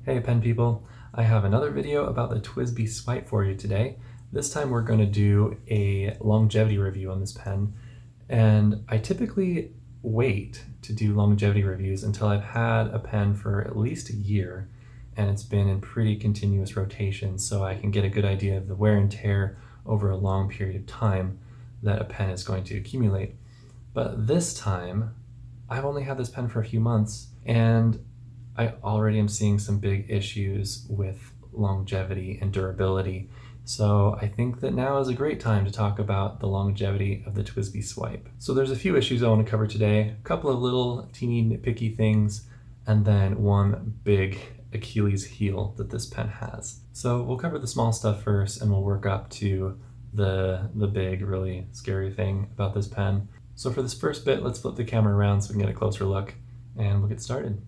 Hey pen people, I have another video about the TWSBI Swipe for you today. This time we're going to do a longevity review on this pen, and I typically wait to do longevity reviews until I've had a pen for at least a year and it's been in pretty continuous rotation, so I can get a good idea of the wear and tear over a long period of time that a pen is going to accumulate. But this time I've only had this pen for a few months, and I already am seeing some big issues with longevity and durability. So I think that now is a great time to talk about the longevity of the TWSBI Swipe. So there's a few issues I want to cover today, a couple of little teeny nitpicky things, and then one big Achilles heel that this pen has. So we'll cover the small stuff first, and we'll work up to the big, really scary thing about this pen. So for this first bit, let's flip the camera around so we can get a closer look, and we'll get started.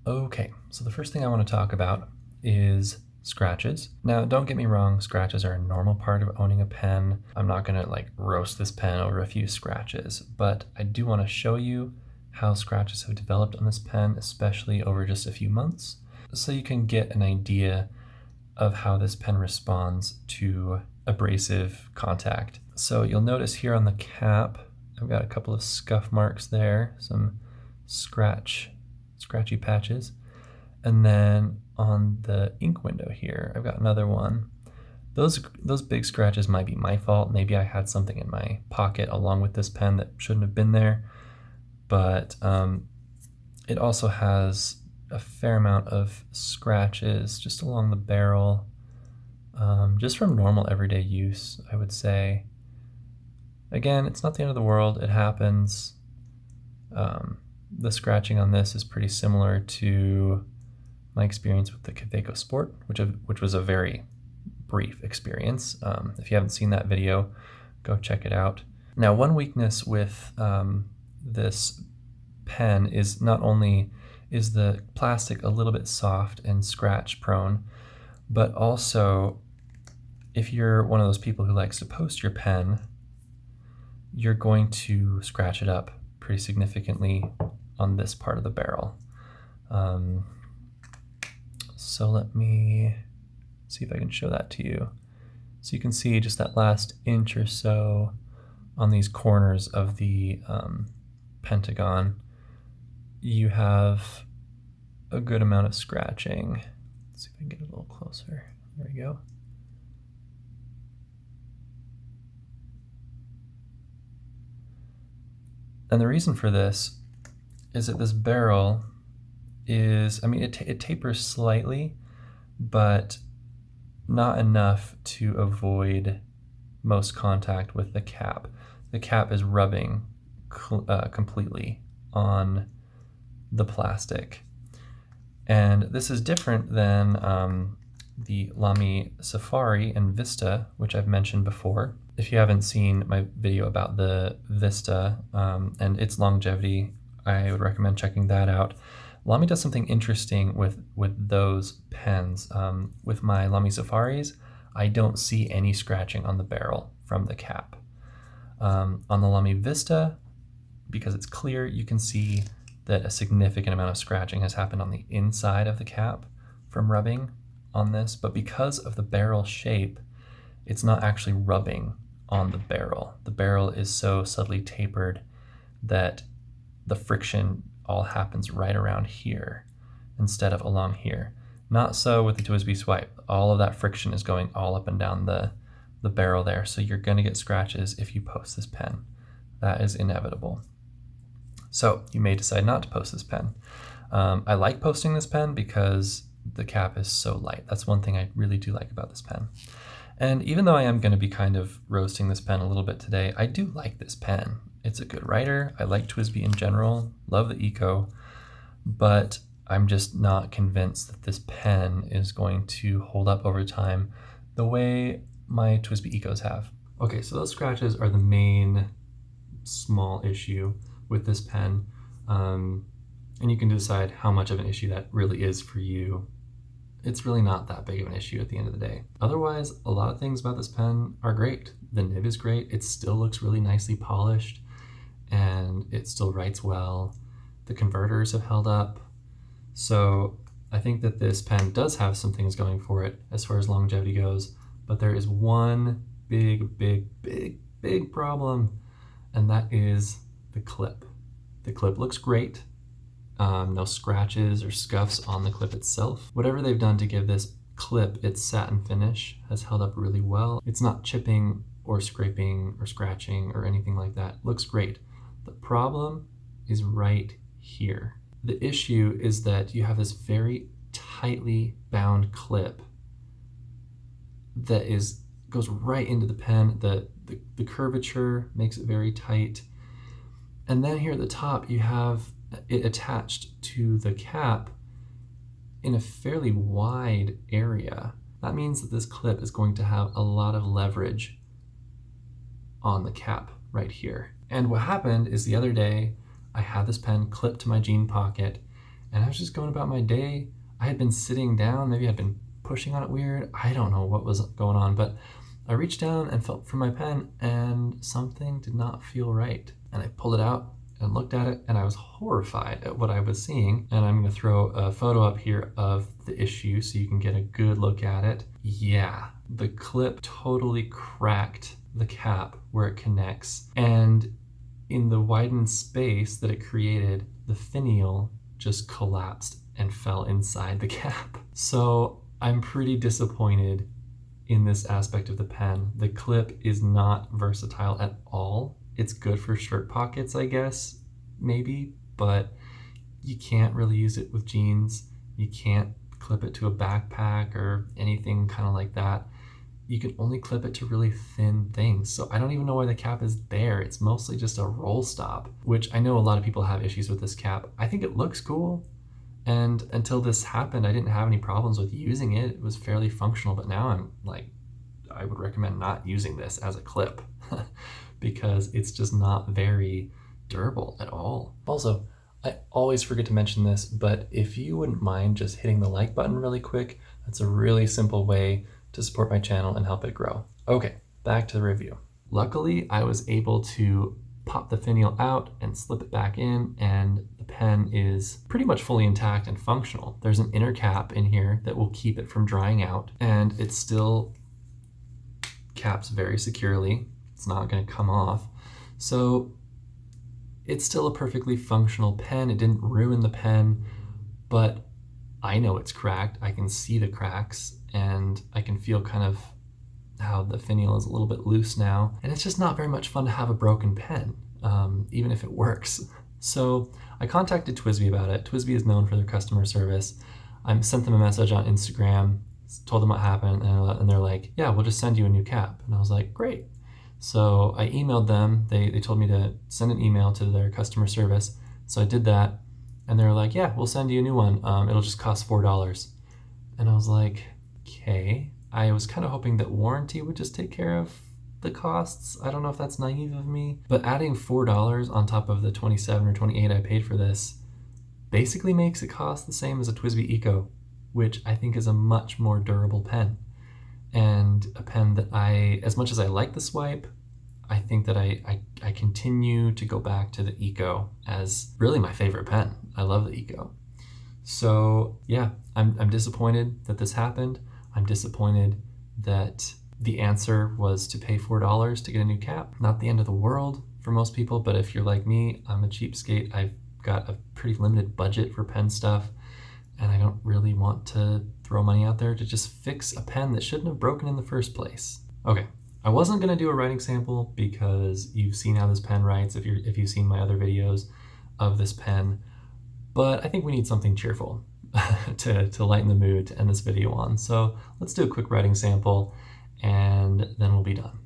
Okay, so the first thing I want to talk about is scratches. Now, don't get me wrong, scratches are a normal part of owning a pen. I'm not gonna like roast this pen over a few scratches, but I do want to show you how scratches have developed on this pen, especially over just a few months, so you can get an idea of how this pen responds to abrasive contact. So you'll notice here on the cap, I've got a couple of scuff marks there, some scratchy patches. And then on the ink window here, I've got another one. Those big scratches might be my fault. Maybe I had something in my pocket along with this pen that shouldn't have been there. But it also has a fair amount of scratches just along the barrel, just from normal everyday use, I would say. Again, it's not the end of the world. It happens. The scratching on this is pretty similar to my experience with the Eco Sport, which was a very brief experience. If you haven't seen that video, go check it out. Now, one weakness with this pen is not only is the plastic a little bit soft and scratch prone, but also if you're one of those people who likes to post your pen, you're going to scratch it up pretty significantly on this part of the barrel. So let me see if I can show that to you. So you can see just that last inch or so on these corners of the pentagon, you have a good amount of scratching. Let's see if I can get a little closer. There we go. And the reason for this is that this barrel is, I mean, it tapers slightly, but not enough to avoid most contact with the cap. The cap is rubbing completely on the plastic. And this is different than the Lamy Safari and Vista, which I've mentioned before. If you haven't seen my video about the Vista and its longevity, I would recommend checking that out. Lamy does something interesting with those pens. With my Lamy Safaris, I don't see any scratching on the barrel from the cap. On the Lamy Vista, because it's clear, you can see that a significant amount of scratching has happened on the inside of the cap from rubbing on this, but because of the barrel shape, it's not actually rubbing on the barrel. The barrel is so subtly tapered that the friction all happens right around here instead of along here. Not so with the TWSBI Swipe. All of that friction is going all up and down the barrel there, so you're going to get scratches if you post this pen. That is inevitable. So you may decide not to post this pen. I like posting this pen because the cap is so light. That's one thing I really do like about this pen. And even though I am going to be kind of roasting this pen a little bit today, I do like this pen. It's a good writer. I like TWSBI in general, love the Eco, but I'm just not convinced that this pen is going to hold up over time the way my TWSBI Ecos have. Okay, so those scratches are the main small issue with this pen, and you can decide how much of an issue that really is for you. It's really not that big of an issue at the end of the day. Otherwise, a lot of things about this pen are great. The nib is great. It still looks really nicely polished, and it still writes well. The converters have held up. So I think that this pen does have some things going for it as far as longevity goes, but there is one big problem, and that is the clip. The clip looks great. No scratches or scuffs on the clip itself. Whatever they've done to give this clip its satin finish has held up really well. It's not chipping or scraping or scratching or anything like that. Looks great. The problem is right here. The issue is that you have this very tightly bound clip that goes right into the pen. The curvature makes it very tight. And then here at the top, you have it attached to the cap in a fairly wide area. That means that this clip is going to have a lot of leverage on the cap right here. And what happened is the other day, I had this pen clipped to my jean pocket, and I was just going about my day. I had been sitting down, maybe I'd been pushing on it weird. I don't know what was going on, but I reached down and felt for my pen, and something did not feel right. And I pulled it out and looked at it, and I was horrified at what I was seeing. And I'm gonna throw a photo up here of the issue so you can get a good look at it. Yeah, the clip totally cracked the cap where it connects. And in the widened space that it created, the finial just collapsed and fell inside the cap. So I'm pretty disappointed in this aspect of the pen. The clip is not versatile at all. It's good for shirt pockets, I guess, maybe, but you can't really use it with jeans. You can't clip it to a backpack or anything kind of like that. You can only clip it to really thin things. So I don't even know why the cap is there. It's mostly just a roll stop, which I know a lot of people have issues with this cap. I think it looks cool. And until this happened, I didn't have any problems with using it. It was fairly functional, but now I'm like, I would recommend not using this as a clip because it's just not very durable at all. Also, I always forget to mention this, but if you wouldn't mind just hitting the like button really quick, that's a really simple way to support my channel and help it grow. Okay, back to the review. Luckily, I was able to pop the finial out and slip it back in, and the pen is pretty much fully intact and functional. There's an inner cap in here that will keep it from drying out, and it still caps very securely. It's not going to come off. So it's still a perfectly functional pen. It didn't ruin the pen, but I know it's cracked. I can see the cracks, and I can feel kind of how the finial is a little bit loose now. And it's just not very much fun to have a broken pen, even if it works. So I contacted TWSBI about it. TWSBI is known for their customer service. I sent them a message on Instagram, told them what happened, and they're like, yeah, we'll just send you a new cap. And I was like, great. So I emailed them. They told me to send an email to their customer service. So I did that, and they were like, yeah, we'll send you a new one. It'll just cost $4. And I was like, okay. I was kind of hoping that warranty would just take care of the costs. I don't know if that's naive of me, but adding $4 on top of the $27 or $28 I paid for this basically makes it cost the same as a TWSBI Eco, which I think is a much more durable pen. And a pen that as much as I like the Swipe, I think that I continue to go back to the Eco as really my favorite pen. I love the Eco. So yeah, I'm disappointed that this happened. I'm disappointed that the answer was to pay $4 to get a new cap. Not the end of the world for most people, but if you're like me, I'm a cheapskate. I've got a pretty limited budget for pen stuff, and I don't really want to throw money out there to just fix a pen that shouldn't have broken in the first place. Okay, I wasn't gonna do a writing sample because you've seen how this pen writes if you've seen my other videos of this pen, but I think we need something cheerful to lighten the mood to end this video on. So let's do a quick writing sample, and then we'll be done.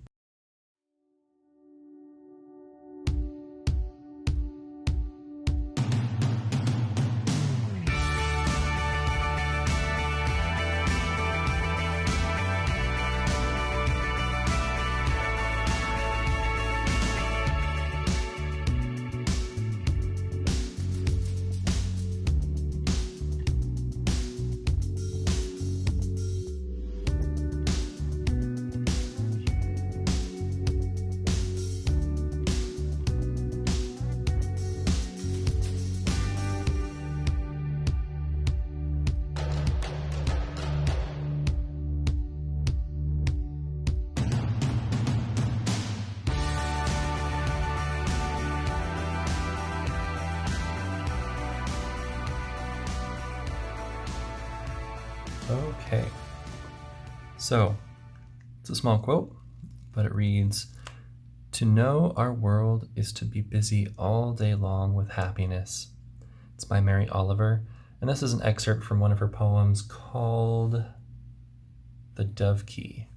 Okay, so it's a small quote, but it reads, "To know our world is to be busy all day long with happiness." It's by Mary Oliver, and this is an excerpt from one of her poems called The Dove Key.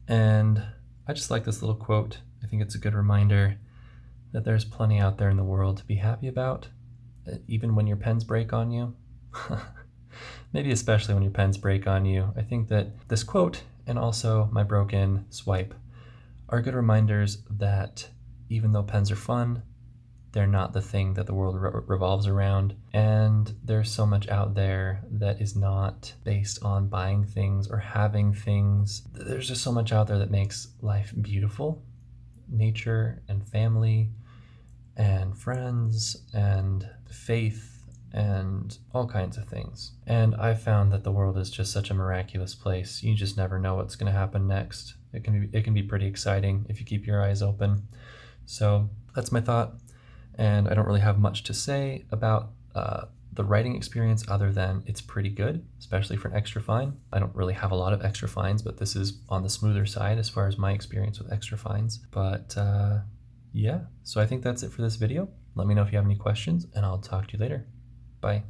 And I just like this little quote. I think it's a good reminder that there's plenty out there in the world to be happy about, even when your pens break on you. Maybe especially when your pens break on you. I think that this quote and also my broken swipe are good reminders that even though pens are fun, they're not the thing that the world revolves around. And there's so much out there that is not based on buying things or having things. There's just so much out there that makes life beautiful. Nature and family and friends and faith and all kinds of things. And I found that the world is just such a miraculous place. You just never know what's going to happen next. It can be pretty exciting if you keep your eyes open. So that's my thought. And I don't really have much to say about the writing experience other than it's pretty good, especially for an extra fine. I don't really have a lot of extra fines, but this is on the smoother side as far as my experience with extra fines. But yeah, so I think that's it for this video. Let me know if you have any questions, and I'll talk to you later. Bye.